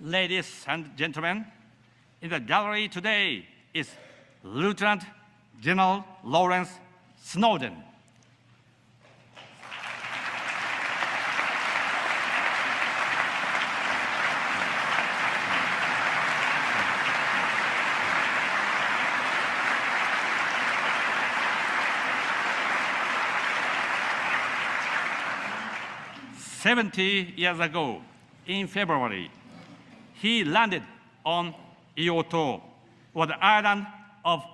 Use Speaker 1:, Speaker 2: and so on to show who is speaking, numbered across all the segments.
Speaker 1: Ladies and gentlemen, in the gallery today is Lieutenant General Lawrence Snowden. "70 years ago, in February, he landed on Ioto, or the island of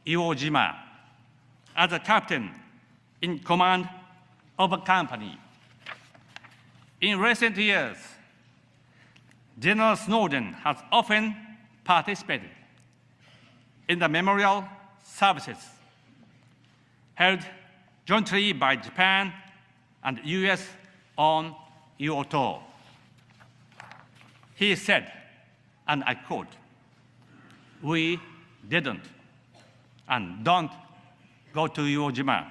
Speaker 1: Iwo Jima, as a captain in command of a company. In recent years, General Snowden has often participated in the memorial services held jointly by Japan and the US on Ioto. He said, and I quote, "We didn't and don't go to Iwo Jima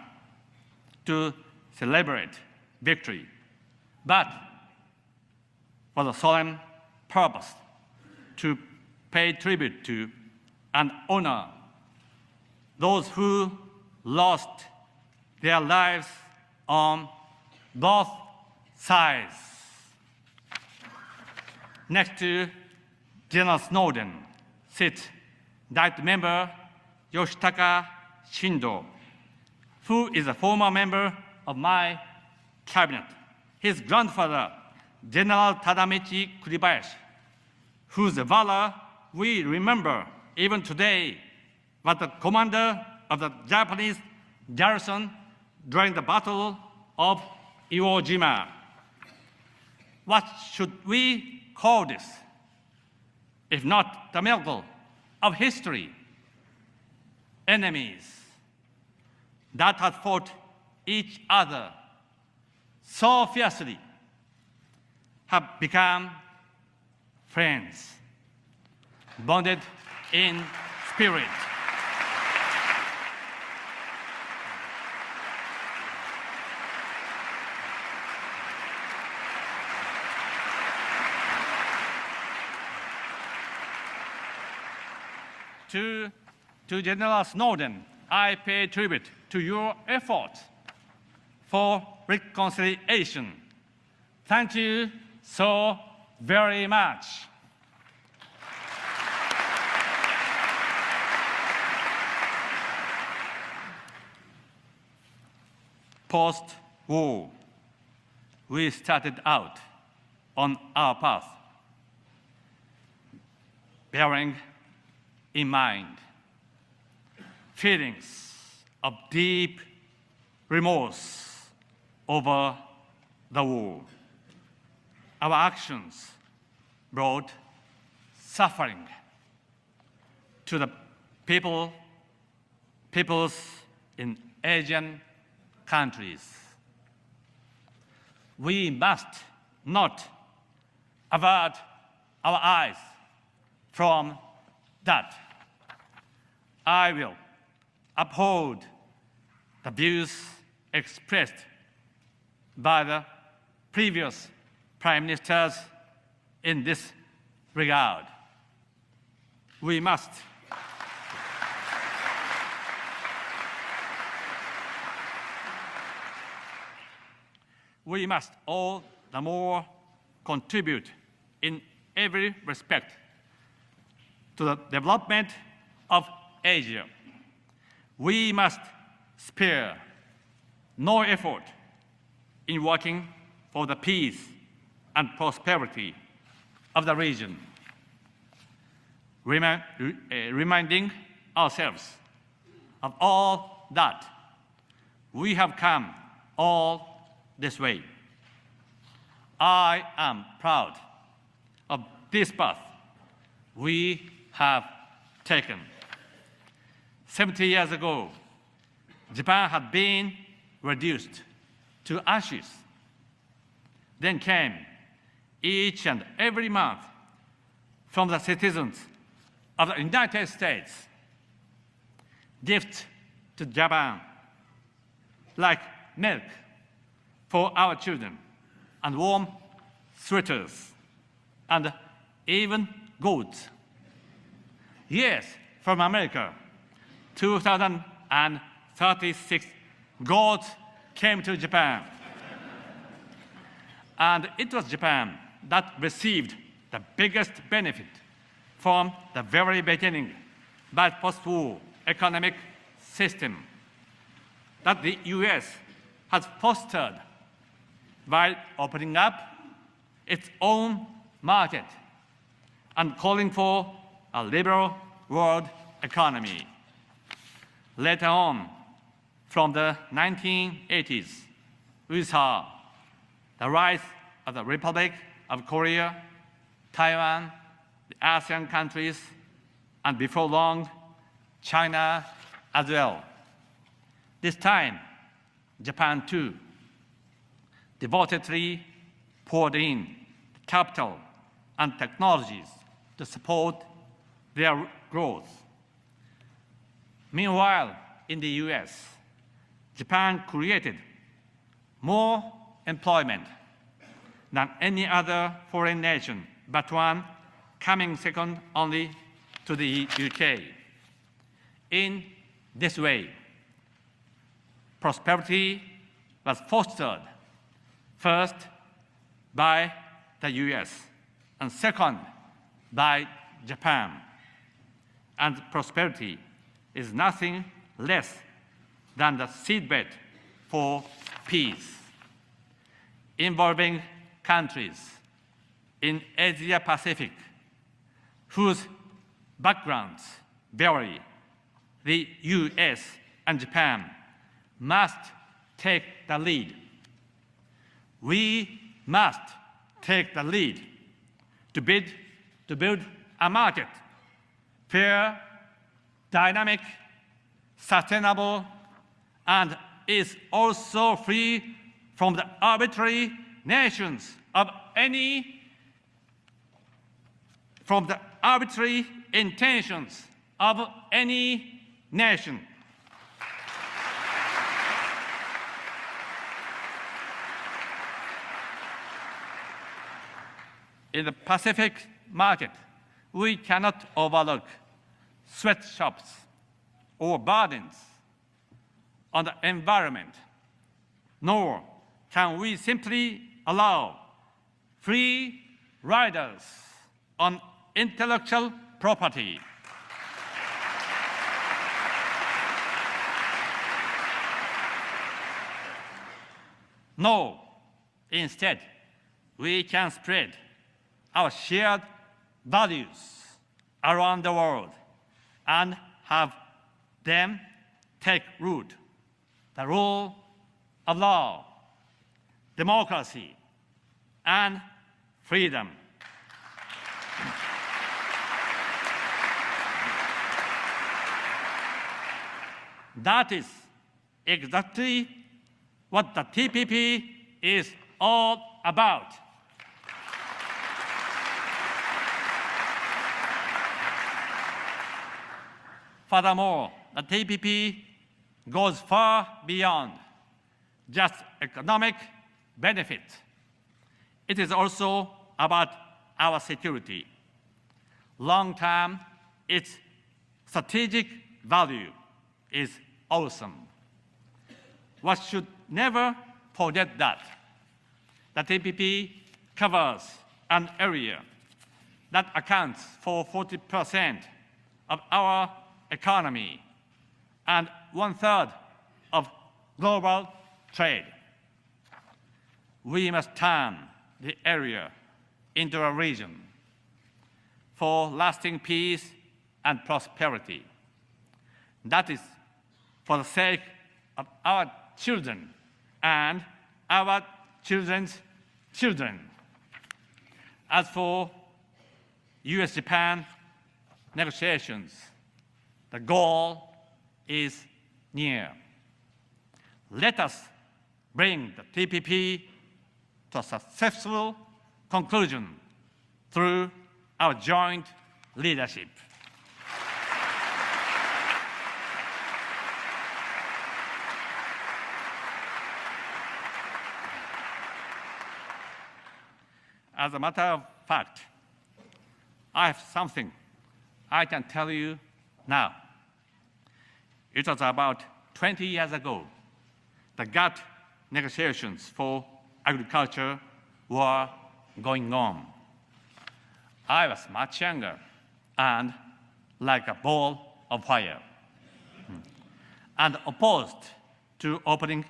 Speaker 1: to celebrate victory, but for the solemn purpose to pay tribute to and honor those who lost their lives on both sides." Next to General Snowden sits Diet Member Yoshitaka Shindo, who is a former member of my cabinet. His grandfather, General Tadamichi Kuribayashi, whose valor we remember even today, was the commander of the Japanese garrison during the Battle of Iwo Jima. What should we call this, if not the miracle of history? Enemies that had fought each other so fiercely have become friends, bonded in spirit. To General Snowden, I pay tribute to your efforts for reconciliation. Thank you so very much. Post-war, we started out on our path, bearing in mind feelings of deep remorse over the war. Our actions brought suffering to the peoples in Asian countries. We must not avert our eyes from that. I will uphold the views expressed by the previous prime ministers in this regard. We must all the more contribute in every respect to the development of Asia. We must spare no effort in working for the peace and prosperity of the region, reminding ourselves of all that we have come all this way. I am proud of this path we have taken. 70 years ago, Japan had been reduced to ashes. Then came each and every month from the citizens of the United States gifts to Japan, like milk for our children and warm sweaters and even goods. Yes, from America, 2036 goods came to Japan. And it was Japan that received the biggest benefit from the very beginning by post-war economic system that the US has fostered by opening up its own market and calling for a liberal world economy. Later on, from the 1980s, we saw the rise of the Republic of Korea, Taiwan, the ASEAN countries, and before long, China as well. This time, Japan too devotedly poured in capital and technologies to support their growth. Meanwhile, in the US, Japan created more employment than any other foreign nation, but one coming second only to the UK. In this way, prosperity was fostered first by the US and second by Japan. And prosperity is nothing less than the seedbed for peace, involving countries in Asia Pacific whose backgrounds vary. The US and Japan must take the lead. We must take the lead to build a market, fair, dynamic, sustainable, and is also free from the arbitrary intentions of any nation. In the Pacific market, we cannot overlook sweatshops or burdens on the environment, nor can we simply allow free riders on intellectual property. No, instead, we can spread our shared values around the world and have them take root. The rule of law, democracy, and freedom. That is exactly what the TPP is all about. Furthermore, the TPP goes far beyond just economic benefit. It is also about our security. Long-term, its strategic value is awesome. We should never forget that. The TPP covers an area that accounts for 40% of our economy and 1/3 of global trade. We must turn the area into a region for lasting peace and prosperity. That is for the sake of our children and our children's children. As for US-Japan negotiations, the goal is near. Let us bring the TPP to a successful conclusion through our joint leadership. As a matter of fact, I have something I can tell you now. It was about 20 years ago. The GATT negotiations for agriculture were going on. I was much younger and like a ball of fire, and opposed to opening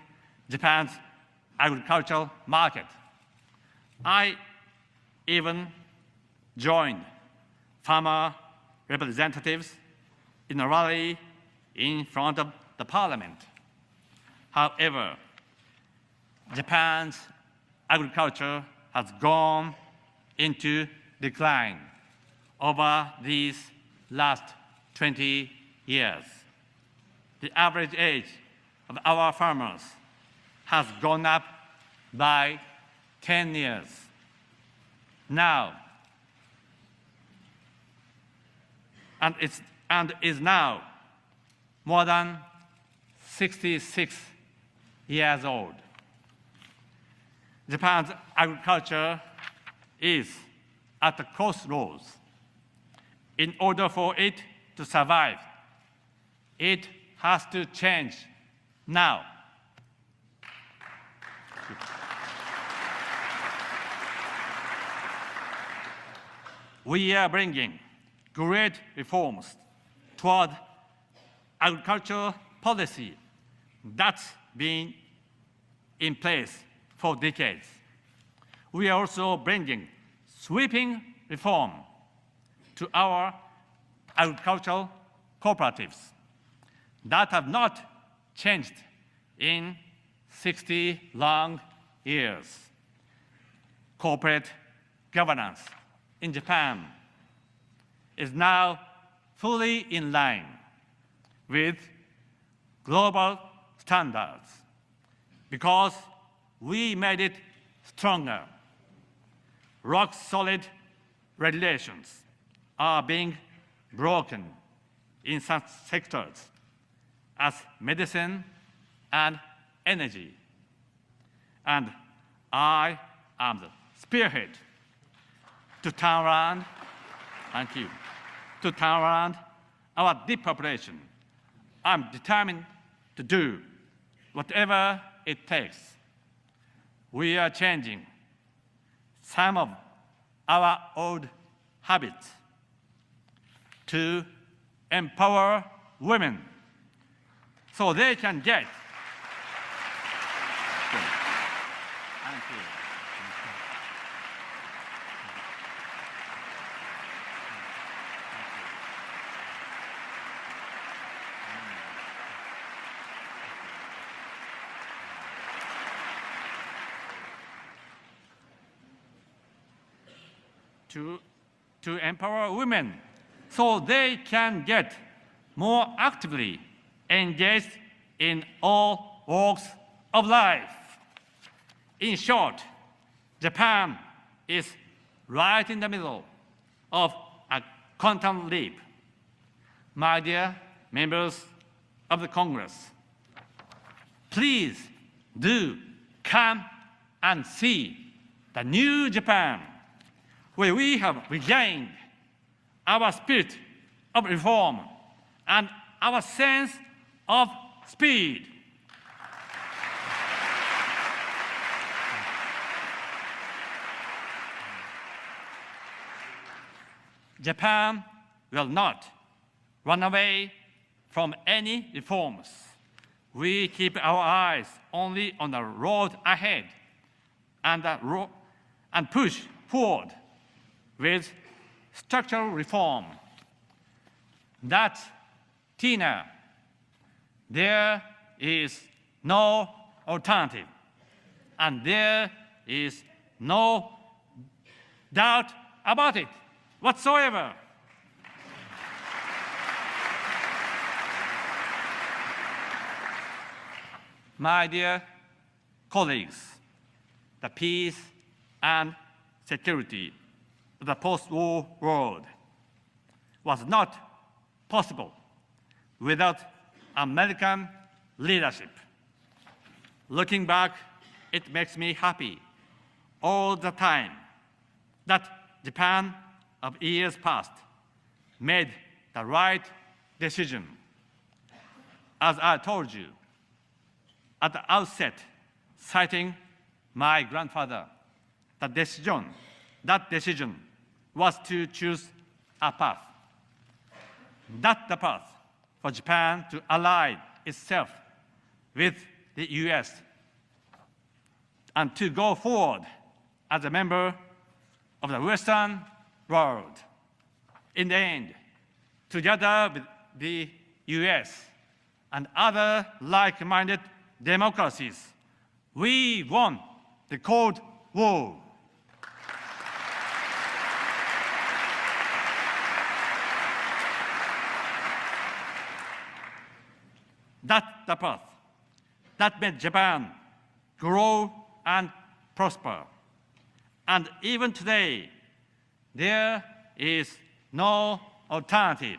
Speaker 1: Japan's agricultural market. I even joined farmer representatives in a rally in front of the parliament. However, Japan's agriculture has gone into decline over these last 20 years. The average age of our farmers has gone up by 10 years. Now, and is now more than 66 years old. Japan's agriculture is at a crossroads. In order for it to survive, it has to change now. We are bringing great reforms toward agricultural policy that's been in place for decades. We are also bringing sweeping reform to our agricultural cooperatives that have not changed in 60 long years. Corporate governance in Japan is now fully in line with global standards because we made it stronger. Rock-solid regulations are being broken in such sectors as medicine and energy. And I am the spearhead to turn around, thank you, to turn around our depopulation. I'm determined to do whatever it takes. We are changing some of our old habits to empower women so they can get. Thank you. To empower women so they can get more actively engaged in all walks of life. In short, Japan is right in the middle of a quantum leap. My dear members of the Congress, please do come and see the new Japan, where we have regained our spirit of reform and our sense of speed. Japan will not run away from any reforms. We keep our eyes only on the road ahead and push forward with structural reform. That's Tina. There is no alternative, and there is no doubt about it whatsoever. My dear colleagues, the peace and security of the post-war world was not possible without American leadership. Looking back, it makes me happy all the time that Japan of years past made the right decision. As I told you at the outset, citing my grandfather, that decision was to choose a path. Not the path for Japan to ally itself with the US and to go forward as a member of the Western world. In the end, together with the US and other like-minded democracies, we won the Cold War. That's the path that made Japan grow and prosper. And even today, there is no alternative